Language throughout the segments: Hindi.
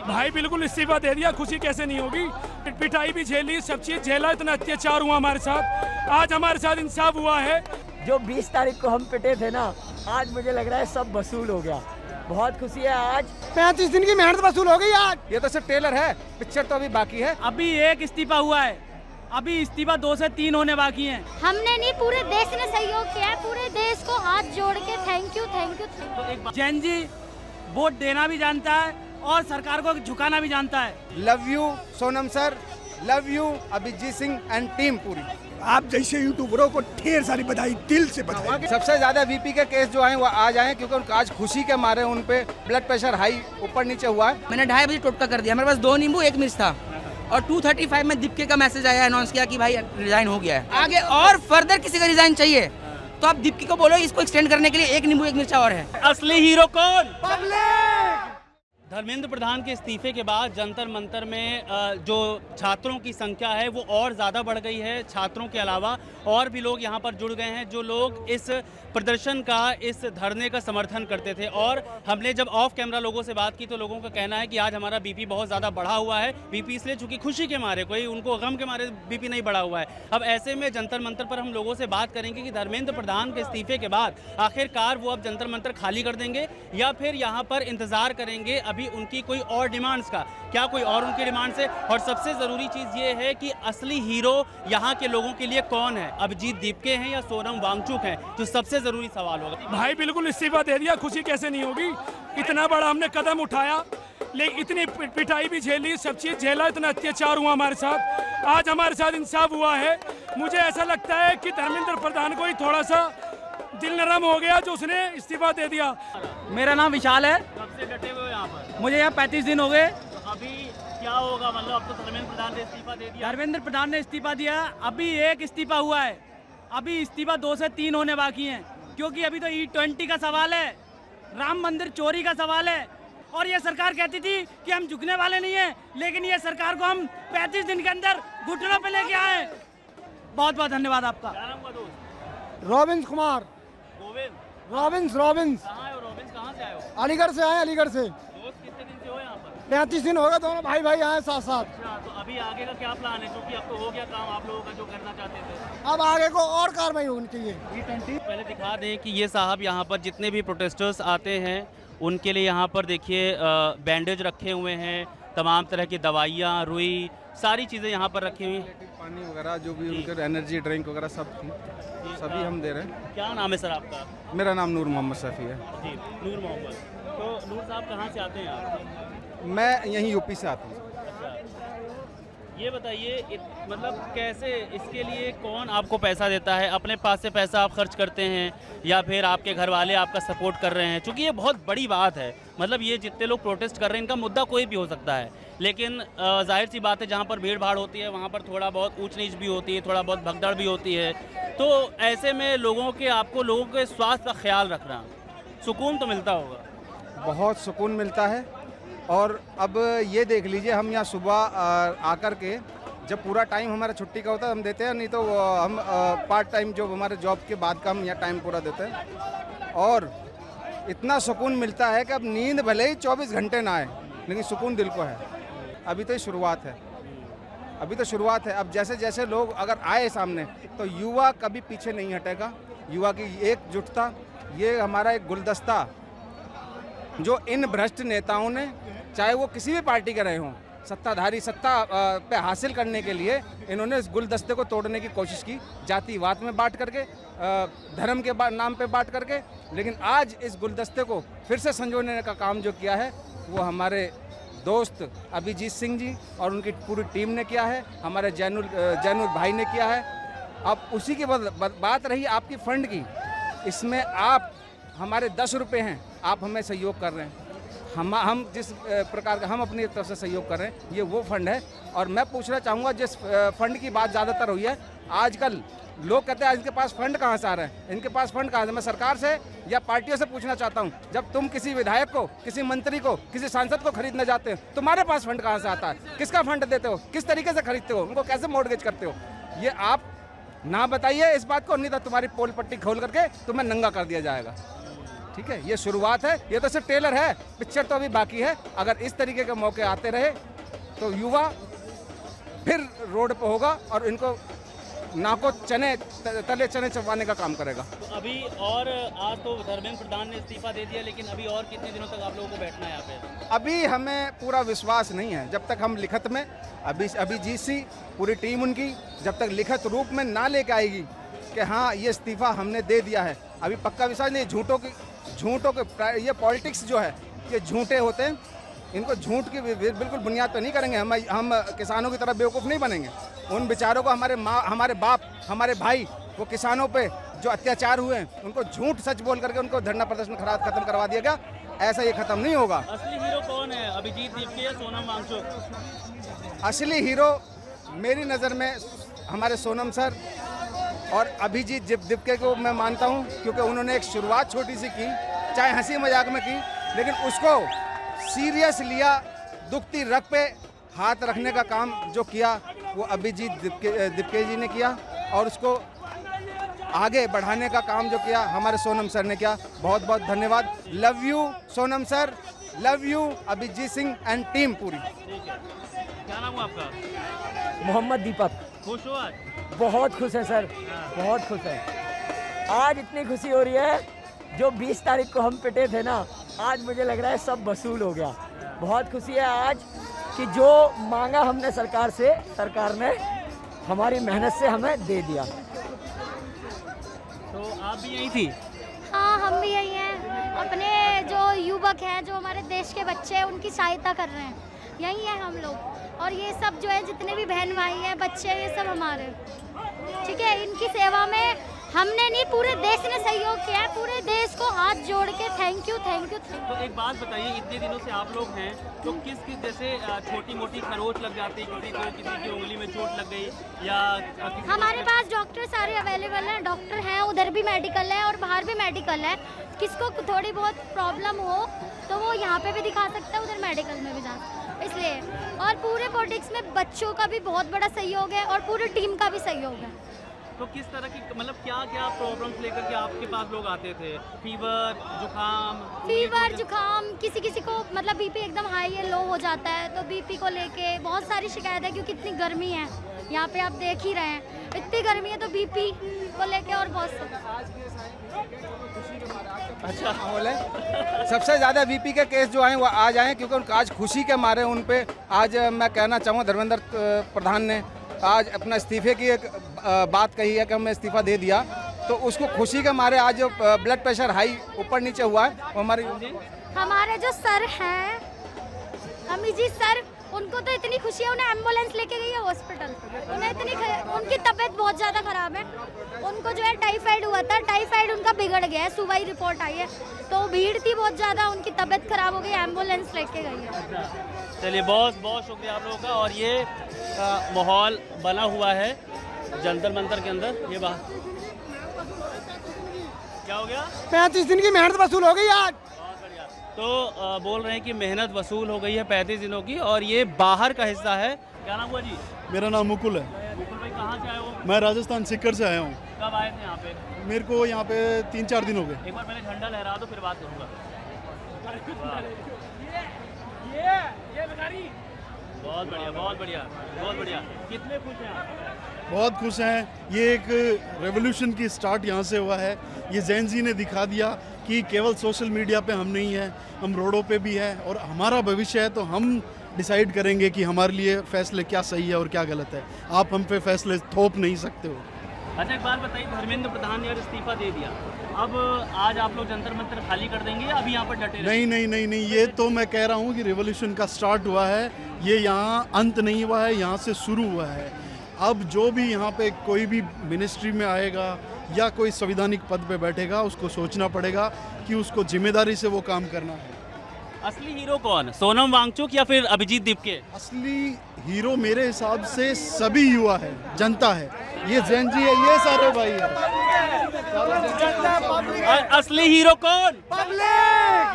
भाई बिल्कुल इस्तीफा दे दिया, खुशी कैसे नहीं होगी। पिटाई भी झेली, सब चीज झेला, इतना अत्याचार हुआ हमारे साथ, आज हमारे साथ इंसाफ हुआ है। जो 20 तारीख को हम पिटे थे ना, आज मुझे लग रहा है सब वसूल हो गया। बहुत खुशी है आज, 35 दिन की मेहनत वसूल हो गई आज। ये तो सिर्फ ट्रेलर है, पिक्चर तो अभी बाकी है। अभी एक इस्तीफा हुआ है, अभी इस्तीफा 2 से 3 होने बाकी हैं। हमने नहीं, पूरे देश ने सहयोग किया है। पूरे देश को हाथ जोड़ के thank you thank you thank you. Jain ji vote देना भी जानता है और सरकार को झुकाना भी जानता है। Love you Sonam sir, love you Abhijeet Singh and team पूरी। आप जैसे यूट्यूबरों को ढेर सारी बधाई, दिल से बधाई। सबसे ज्यादा वीपी के केस जो आए वो आज आए क्योंकि उनका आज खुशी के मारे उन पे ब्लड प्रेशर हाई ऊपर नीचे हुआ है। मैंने 2:30 बजे टोटका कर दिया, मेरे पास 2 नींबू 1 मिर्च था और 2:35 में दीपके का मैसेज आया, अनाउंस किया कि भाई रिजाइन हो गया है। आगे और फर्दर किसी का रिजाइन चाहिए तो आप दीपकी को बोलो, इसको एक्सटेंड करने के लिए 1 नींबू 1 मिर्चा और है। असली हीरो कौन? पब्लिक। धर्मेंद्र प्रधान के इस्तीफे के बाद जंतर मंतर में जो छात्रों की संख्या है वो और ज़्यादा बढ़ गई है। छात्रों के अलावा और भी लोग यहाँ पर जुड़ गए हैं जो लोग इस प्रदर्शन का, इस धरने का समर्थन करते थे। और हमने जब ऑफ कैमरा लोगों से बात की तो लोगों का कहना है कि आज हमारा बीपी बहुत ज़्यादा बढ़ा हुआ है। बीपी इसलिए चूँकि खुशी के मारे, कोई उनको गम के मारे बीपी नहीं बढ़ा हुआ है। अब ऐसे में जंतर मंतर पर हम लोगों से बात करेंगे कि धर्मेंद्र प्रधान के इस्तीफे के बाद आखिरकार वो अब जंतर मंतर खाली कर देंगे या फिर यहाँ पर इंतज़ार करेंगे अभी उनकी कोई और डिमांड्स का, क्या कोई और उनकी डिमांड्स है। और सबसे ज़रूरी चीज़ ये है कि असली हीरो यहाँ के लोगों के लिए कौन है, अभिजीत दीपके हैं या सोनम वांगचुक हैं, जो सबसे ज़रूरी सवाल होगा। भाई बिल्कुल इस्तीफा दे दिया, खुशी कैसे नहीं होगी। इतना बड़ा हमने कदम उठाया, लेकिन इतनी पिटाई भी झेली, सब चीज झेला, इतना अत्याचार हुआ हमारे साथ, आज हमारे साथ इंसाफ हुआ है। मुझे ऐसा लगता है कि धर्मेंद्र प्रधान को ही थोड़ा सा दिल नरम हो गया जो उसने इस्तीफा दे दिया। मेरा नाम विशाल है। कब से डटे हुए यहाँ पर? मुझे यहाँ 35 दिन हो गए। तो अभी क्या होगा, मतलब अब तो धर्मेंद्र प्रधान ने इस्तीफा दे दिया। धर्मेंद्र प्रधान ने इस्तीफा दिया, अभी एक इस्तीफा हुआ है, अभी इस्तीफा 2 से 3 होने बाकी हैं। क्योंकि अभी तो E20 का सवाल है, राम मंदिर चोरी का सवाल है और ये सरकार कहती थी कि हम झुकने वाले नहीं हैं, लेकिन ये सरकार को हम 35 दिन के अंदर घुटनों पे लेके आए। बहुत बहुत धन्यवाद आपका। क्या नाम का दोस्त? रॉबिन्स कुमार। रॉबिन्स कहाँ से आए हो? अलीगढ़ से आए, अलीगढ़ से। दोस्त कितने दिन से हो यहाँ पर? 35 दिन हो गए, दोनों भाई भाई आए साथ साथ। अच्छा, तो अभी आगे का क्या प्लान है, क्योंकि अब तो हो गया काम आप लोगों का जो करना चाहते थे। अब आगे को और कार्रवाई होनी चाहिए। पहले दिखा दें कि ये साहब यहाँ पर जितने भी प्रोटेस्टर्स आते हैं उनके लिए यहाँ पर देखिए बैंडेज रखे हुए हैं, तमाम तरह की दवाइयाँ, रुई, सारी चीज़ें यहाँ पर रखी हुई। पानी वगैरह जो भी उनके एनर्जी ड्रिंक वगैरह सब सभी हम दे रहे हैं। क्या नाम है सर आपका? मेरा नाम नूर मोहम्मद शफी है। जी, नूर मोहम्मद। तो नूर साहब कहाँ से आते हैं आप? मैं यहीं यूपी से आता हूँ। ये बताइए मतलब कैसे, इसके लिए कौन आपको पैसा देता है? अपने पास से पैसा आप खर्च करते हैं या फिर आपके घर वाले आपका सपोर्ट कर रहे हैं? क्योंकि ये बहुत बड़ी बात है, मतलब ये जितने लोग प्रोटेस्ट कर रहे हैं इनका मुद्दा कोई भी हो सकता है, लेकिन जाहिर सी बात है जहाँ पर भीड़ भाड़ होती है वहाँ पर थोड़ा बहुत ऊंच नीच भी होती है, थोड़ा बहुत भगदड़ भी होती है। तो ऐसे में लोगों के स्वास्थ्य का ख्याल रखना, सुकून तो मिलता होगा। बहुत सुकून मिलता है। और अब ये देख लीजिए, हम यहाँ सुबह आकर के जब पूरा टाइम हमारा छुट्टी का होता है हम देते हैं, नहीं तो हम पार्ट टाइम जो हमारे जॉब के बाद का हम यहाँ टाइम पूरा देते हैं। और इतना सुकून मिलता है कि अब नींद भले ही 24 घंटे ना आए, लेकिन सुकून दिल को है। अभी तो शुरुआत है, अभी तो शुरुआत है। अब जैसे जैसे लोग अगर आए सामने तो युवा कभी पीछे नहीं हटेगा। युवा की एकजुटता, ये हमारा एक गुलदस्ता जो इन भ्रष्ट नेताओं ने, चाहे वो किसी भी पार्टी के रहे हों, सत्ताधारी सत्ता पे हासिल करने के लिए इन्होंने इस गुलदस्ते को तोड़ने की कोशिश की, जातिवाद में बांट करके, धर्म के नाम पे बांट करके। लेकिन आज इस गुलदस्ते को फिर से संजोने का काम जो किया है वो हमारे दोस्त अभिजीत सिंह जी और उनकी पूरी टीम ने किया है, हमारे जैनुल भाई ने किया है। अब उसी की बात रही आपकी फंड की, इसमें आप हमारे 10 रुपये हैं, आप हमें सहयोग कर रहे हैं। हम जिस प्रकार का हम अपनी तरफ से सहयोग कर रहे हैं, ये वो फंड है। और मैं पूछना चाहूँगा, जिस फंड की बात ज़्यादातर हुई है, आजकल लोग कहते हैं इनके पास फंड कहाँ से आ रहे हैं, इनके पास फंड कहाँ से। मैं सरकार से या पार्टियों से पूछना चाहता हूँ, जब तुम किसी विधायक को, किसी मंत्री को, किसी सांसद को खरीदने जाते हो, तुम्हारे पास फंड कहाँ से आता है? किसका फंड देते हो? किस तरीके से खरीदते हो? उनको कैसे मॉर्गेज करते हो? ये आप ना बताइए इस बात को, नहीं तो तुम्हारी पोल पट्टी खोल करके तुम्हें नंगा कर दिया जाएगा। ठीक है, ये शुरुआत है, ये तो सिर्फ ट्रेलर है, पिक्चर तो अभी बाकी है। अगर इस तरीके के मौके आते रहे तो युवा फिर रोड पे होगा और इनको नाको तले चने चबाने का काम करेगा। तो अभी और आज तो धर्मेंद्र प्रधान ने इस्तीफा दे दिया, लेकिन अभी और कितने दिनों तक आप लोगों को बैठना है यहाँ पे? अभी हमें पूरा विश्वास नहीं है, जब तक हम लिखित में अभी जीसी पूरी टीम उनकी जब तक लिखित रूप में ना लेके आएगी कि हाँ ये इस्तीफा हमने दे दिया है, अभी पक्का विश्वास नहीं। झूठों के ये पॉलिटिक्स जो है ये झूठे होते हैं, इनको झूठ की बिल्कुल बुनियाद पर नहीं करेंगे। हम किसानों की तरह बेवकूफ़ नहीं बनेंगे। उन बेचारों को हमारे बाप हमारे भाई वो किसानों पे जो अत्याचार हुए हैं उनको झूठ सच बोल करके उनको धरना प्रदर्शन खत्म करवा दिया गया, ऐसा ये खत्म नहीं होगा। असली हीरो कौन है, अभिजीत दीपके या सोनम वांगचुक? असली हीरो मेरी नज़र में हमारे सोनम सर और अभिजीत दीपके को मैं मानता हूँ, क्योंकि उन्होंने एक शुरुआत छोटी सी की, चाहे हंसी मजाक में की, लेकिन उसको सीरियस लिया, दुखती रग पे हाथ रखने का काम जो किया वो अभिजीत दीपके जी ने किया, और उसको आगे बढ़ाने का काम जो किया हमारे सोनम सर ने किया। बहुत बहुत धन्यवाद। Love you Sonam sir, love you Abhijeet Singh and team पूरी। क्या नाम है आपका? मोहम्मद दीपक। खुश हो आज? बहुत खुश है सर, बहुत खुश है। आज इतनी खुशी हो रही है, जो 20 तारीख को हम पिटे थे ना, आज मुझे लग रहा है सब वसूल हो गया। बहुत खुशी है आज कि जो मांगा हमने सरकार से, सरकार ने हमारी मेहनत से हमें दे दिया। तो आप भी यही थी? हाँ, हम भी यही हैं। अपने जो युवक हैं, जो हमारे देश के बच्चे हैं, उनकी सहायता कर रहे हैं। यही है हम लोग, और ये सब जो है जितने भी बहन भाई हैं, बच्चे हैं, ये सब हमारे, ठीक है। इनकी सेवा में हमने नहीं, पूरे देश ने सहयोग किया है। पूरे देश को हाथ जोड़ के thank you thank you thank you. तो एक बात बताइए, इतने दिनों से आप लोग हैं, तो किस जैसे छोटी मोटी खरोच लग जाती है किसी की उंगली में चोट लग गई या हमारे पास डॉक्टर सारे अवेलेबल हैं, डॉक्टर हैं, उधर भी मेडिकल है और बाहर भी मेडिकल है। किसको थोड़ी बहुत प्रॉब्लम हो तो वो यहाँ पे भी दिखा सकता है, उधर मेडिकल में भी जा सकता है। इसलिए, और पूरे पॉलिटिक्स में बच्चों का भी बहुत बड़ा सहयोग है और पूरी टीम का भी सहयोग है। तो किस तरह की, मतलब क्या क्या प्रॉब्लम्स लेकर के आपके पास लोग आते थे? फीवर, जुकाम, किसी को मतलब बीपी एकदम हाई या लो हो जाता है, तो बीपी को लेके बहुत सारी शिकायत है, क्योंकि इतनी गर्मी है यहाँ पे, आप देख ही रहे हैं, इतनी गर्मी है, तो बीपी को लेके और बहुत अच्छा माहौल है। सबसे ज़्यादा बीपी के केस जो आए वो आज आए, क्योंकि उनका आज खुशी के मारे उन पे आज मैं कहना चाहूँगा धर्मेंद्र प्रधान ने आज अपना इस्तीफे की एक बात कही है कि हमने इस्तीफा दे दिया, तो उसको खुशी के मारे आज जो ब्लड प्रेशर हाई ऊपर नीचे हुआ है वो हमारे जो सर हैं अभिजीत सर, उनको तो इतनी खुशी है, उन्हें एम्बुलेंस लेके गई है हॉस्पिटल। उनकी तबीयत बहुत ज़्यादा ख़राब है, उनको जो है टाइफाइड हुआ था, टाइफाइड उनका बिगड़ गया है, सुबह ही रिपोर्ट आई है, तो भीड़ थी बहुत ज़्यादा, उनकी तबीयत ख़राब हो गई, एम्बुलेंस लेके गई है। चलिए, बहुत बहुत शुक्रिया आप लोगों का। और ये माहौल बना हुआ है जंतर मंतर के अंदर। ये बात क्या हो गया? 35 दिन की मेहनत वसूल हो गई आज। तो बोल रहे हैं कि मेहनत वसूल हो गई है 35 दिनों की, और ये बाहर का हिस्सा है। क्या नाम हुआ जी? मेरा नाम मुकुल है। मुकुल भाई, कहाँ से आए हो? मैं राजस्थान सीकर से आया हूँ। कब आए थे यहाँ पे? मेरे को यहाँ पे 3-4 दिन हो गए। एक बार पहले झंडा लहरा दो, फिर बात करूँगा। बहुत बढ़िया, बहुत बढ़िया, बहुत बढ़िया। कितने खुश हैं आप? बहुत खुश हैं। ये एक रेवोल्यूशन की स्टार्ट यहाँ से हुआ है। ये जैन जी ने दिखा दिया कि केवल सोशल मीडिया पे हम नहीं हैं, हम रोडों पे भी हैं, और हमारा भविष्य है तो हम डिसाइड करेंगे कि हमारे लिए फैसले क्या सही है और क्या गलत है। आप हम पे फैसले थोप नहीं सकते हो। अच्छा, एक बात बताइए, धर्मेंद्र प्रधान ने इस्तीफा दे दिया, अब आज आप लोग जंतर मंतर खाली कर देंगे या अभी यहाँ पर डटे रहेंगे? नहीं, ये तो मैं कह रहा हूँ कि रेवोल्यूशन का स्टार्ट हुआ है, ये यहाँ अंत नहीं हुआ है, यहाँ से शुरू हुआ है। अब जो भी यहाँ पे कोई भी मिनिस्ट्री में आएगा या कोई संवैधानिक पद पे बैठेगा, उसको सोचना पड़ेगा कि उसको जिम्मेदारी से वो काम करना है। असली हीरो कौन, सोनम वांगचुक या फिर अभिजीत दीपके? असली हीरो मेरे हिसाब से सभी युवा है, जनता है। ये जैन जी है, ये सारे भाई है। असली हीरो कौन? पब्लिक,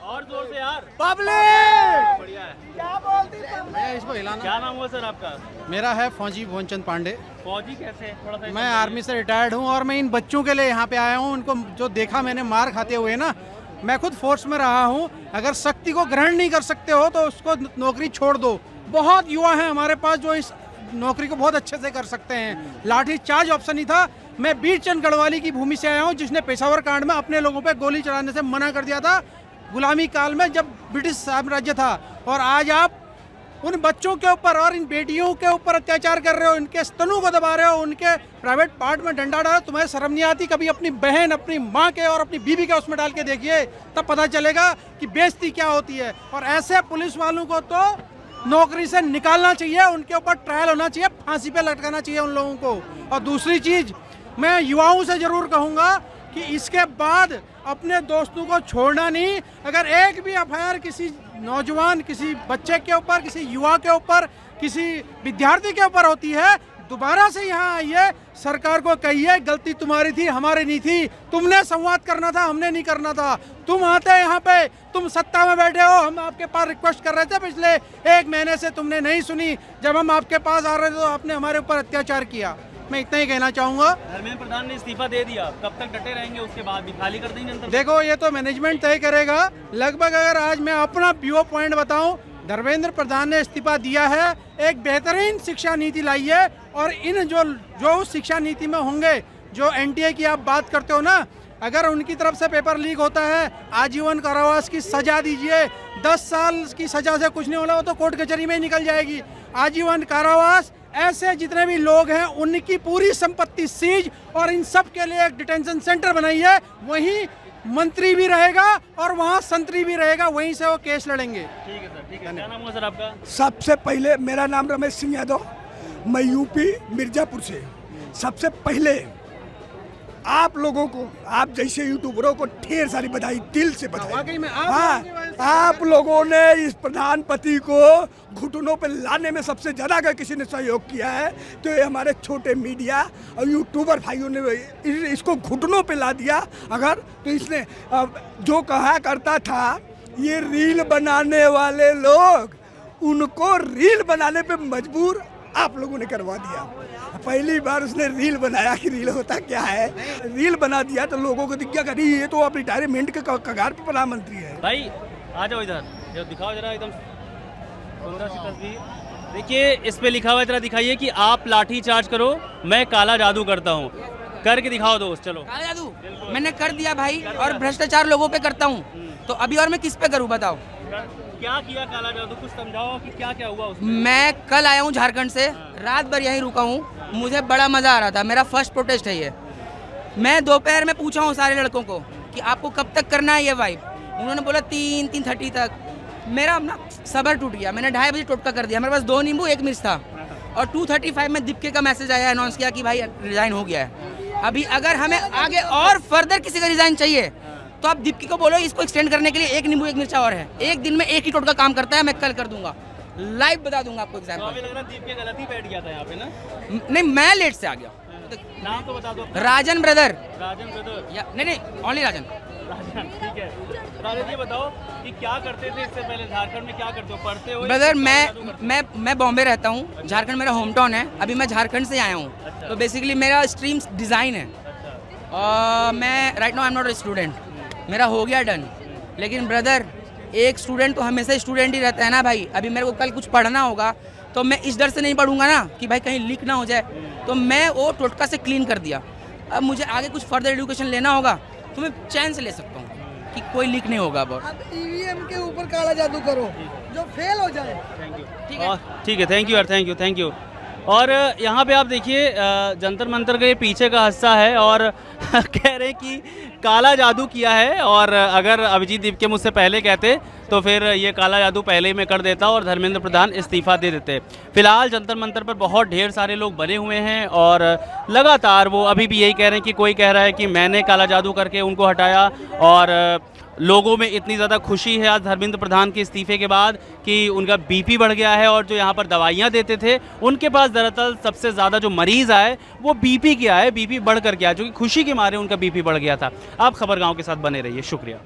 और जोर से यार। पब्लिक बढ़िया है। क्या बोलती मैं इसको हिलाना। क्या नाम हुआ सर आपका? मेरा है फौजी भुवनचंद पांडे। फौजी कैसे? थोड़ा सा। मैं आर्मी से रिटायर्ड हूँ और मैं इन बच्चों के लिए यहाँ पे आया हूँ। उनको जो देखा मैंने मार खाते हुए ना, मैं खुद फोर्स में रहा हूँ। अगर शक्ति को ग्रहण नहीं कर सकते हो तो उसको नौकरी छोड़ दो। बहुत युवा हैं हमारे पास जो इस नौकरी को बहुत अच्छे से कर सकते हैं। लाठी चार्ज ऑप्शन ही था। मैं वीर चंद गढ़वाली की भूमि से आया हूँ, जिसने पेशावर कांड में अपने लोगों पे गोली चलाने से मना कर दिया था गुलामी काल में, जब ब्रिटिश साम्राज्य था। और आज आप उन बच्चों के ऊपर और इन बेटियों के ऊपर अत्याचार कर रहे हो, इनके स्तनों को दबा रहे हो, उनके प्राइवेट पार्ट में डंडा डालो। तुम्हें शर्म नहीं आती? कभी अपनी बहन, अपनी माँ के और अपनी बीवी के उसमें डाल के देखिए, तब पता चलेगा कि बेइज्जती क्या होती है। और ऐसे पुलिस वालों को तो नौकरी से निकालना चाहिए, उनके ऊपर ट्रायल होना चाहिए, फांसी पे लटकाना चाहिए उन लोगों को। और दूसरी चीज़ मैं युवाओं से ज़रूर कहूँगा कि इसके बाद अपने दोस्तों को छोड़ना नहीं। अगर एक भी एफआईआर किसी नौजवान, किसी बच्चे के ऊपर, किसी युवा के ऊपर, किसी विद्यार्थी के ऊपर होती है, दोबारा से यहाँ आइए, सरकार को कहिए गलती तुम्हारी थी, हमारी नहीं थी। तुमने संवाद करना था, हमने नहीं करना था। तुम आते यहाँ पे, तुम सत्ता में बैठे हो, हम आपके पास रिक्वेस्ट कर रहे थे पिछले 1 महीने से, तुमने नहीं सुनी। जब हम आपके पास आ रहे थे तो आपने हमारे ऊपर अत्याचार किया। मैं इतना ही कहना चाहूँगा। धर्मेंद्र प्रधान ने इस्तीफा दे दिया, कब तक डटे रहेंगे? उसके बाद भी खाली कर देंगे जनता? देखो, ये तो मैनेजमेंट तय करेगा। लगभग अगर आज मैं अपना व्यू पॉइंट बताऊं, धर्मेंद्र प्रधान ने इस्तीफा दिया है, एक बेहतरीन शिक्षा नीति लाई है। और इन जो उस शिक्षा नीति में होंगे, जो एनटीए की आप बात करते हो ना, अगर उनकी तरफ से पेपर लीक होता है, आजीवन कारावास की सजा दीजिए। 10 साल की सजा से कुछ नहीं होना, वो तो कोर्ट कचहरी में ही निकल जाएगी। आजीवन कारावास, ऐसे जितने भी लोग हैं उनकी पूरी संपत्ति सीज, और इन सब के लिए एक डिटेंशन सेंटर बनाइए। वहीं मंत्री भी रहेगा और वहाँ संतरी भी रहेगा, वहीं से वो केस लड़ेंगे। ठीक है सर, ठीक है। क्या नाम हुआ सर आपका? सबसे पहले मेरा नाम रमेश सिंह यादव, मैं यूपी मिर्जापुर से। सबसे पहले आप लोगों को, आप जैसे यूट्यूबरों को ढेर सारी बधाई, दिल से बधाई। वाकई में आप लोगों ने इस प्रधानपति को घुटनों पे लाने में सबसे ज़्यादा अगर किसी ने सहयोग किया है तो ये हमारे छोटे मीडिया और यूट्यूबर भाइयों ने इसको घुटनों पे ला दिया। अगर तो इसने जो कहा करता था, ये रील बनाने वाले लोग, उनको रील बनाने पे मजबूर आप लोगों ने करवा दिया। पहली बार उसने रील बनाया कि रील होता क्या है, रील बना दिया तो लोगों को दिख गया कि ये तो अब रिटायरमेंट के कगार पे प्रधानमंत्री है। भाई आ जाओ इधर, जो दिखाओ जरा एकदम सुंदर सी तस्वीर। देखिए, इस पे लिखा हुआ है, जरा दिखाइए कि आप लाठी चार्ज करो, मैं काला जादू करता हूँ। करके दिखाओ दोस्त, चलो। काला जादू मैंने कर दिया भाई, और भ्रष्टाचार लोगों पे करता हूँ, तो अभी और मैं किस पे करूँ बताओ? क्या किया काला जादू, कुछ समझाओ कि क्या क्या हुआ उसमें। मैं कल आया हूँ झारखंड से, रात भर यहीं रुका हूँ, मुझे बड़ा मज़ा आ रहा था। मेरा फर्स्ट प्रोटेस्ट है ये। मैं दोपहर में पूछा हूँ सारे लड़कों को कि आपको कब तक करना है ये वाइब। उन्होंने बोला 3:30 तक। मेरा अपना सबर टूट गया। मैंने 2:30 बजे टोटका कर दिया। मेरे पास 2 नींबू 1 मिर्च था, और 2:35 में दीपके का मैसेज आया, अनाउंस किया कि भाई रिज़ाइन हो गया है। अभी अगर हमें आगे और फर्दर किसी का रिज़ाइन चाहिए तो आप दीपकी को बोलो, इसको एक्सटेंड करने के लिए 1 नींबू 1 मिर्चा और है। एक दिन में 1 ही टोटका काम करता है, मैं कल कर दूंगा, लाइव बता दूंगा आपको एग्जाम्पल। तो अभी लग रहा है दीपके गलती बैठ गया था यहाँ पे ना। नहीं, मैं लेट से आ गया। नाम तो बता दो। राजन ब्रदर। राजन ब्रदर? या नहीं, ओनली राजन। राजन, ठीक है। राजन, ये बताओ कि क्या करते थे इससे पहले, झारखंड में क्या करते हो, पढ़ते हो? ब्रदर, मैं बॉम्बे रहता हूँ, झारखंड मेरा होम टाउन है। अभी मैं झारखंड से आया हूँ, तो बेसिकली मेरा स्ट्रीम डिज़ाइन है। और मैं right now I am not a student, मेरा हो गया डन। लेकिन ब्रदर, एक स्टूडेंट तो हमेशा स्टूडेंट ही रहता है ना भाई। अभी मेरे को कल कुछ पढ़ना होगा तो मैं इस डर से नहीं पढ़ूंगा ना कि भाई कहीं लीक ना हो जाए, तो मैं वो टोटका से क्लीन कर दिया। अब मुझे आगे कुछ फर्दर एजुकेशन लेना होगा तो मैं चैन से ले सकता हूँ कि कोई लीक नहीं होगा। अब ईवीएम के ऊपर काला जादू करो जो फेल हो जाए। ठीक है, थैंक यू यार, थैंक यू। और यहाँ पे आप देखिए, जंतर मंतर के पीछे का हिस्सा है, और कह रहे कि काला जादू किया है। और अगर अभिजीत दीपके मुझसे पहले कहते तो फिर ये काला जादू पहले ही मैं कर देता और धर्मेंद्र प्रधान इस्तीफा दे देते। फिलहाल जंतर मंतर पर बहुत ढेर सारे लोग बने हुए हैं, और लगातार वो अभी भी यही कह रहे हैं कि कोई कह रहा है कि मैंने काला जादू करके उनको हटाया। और लोगों में इतनी ज़्यादा खुशी है आज धर्मेंद्र प्रधान के इस्तीफे के बाद कि उनका बीपी बढ़ गया है, और जो यहाँ पर दवाइयाँ देते थे उनके पास दरअसल सबसे ज़्यादा जो मरीज़ आए वो बीपी के आए, बीपी बढ़ कर के आए, जो कि खुशी के मारे उनका बीपी बढ़ गया था। आप खबरगांव के साथ बने रहिए, शुक्रिया।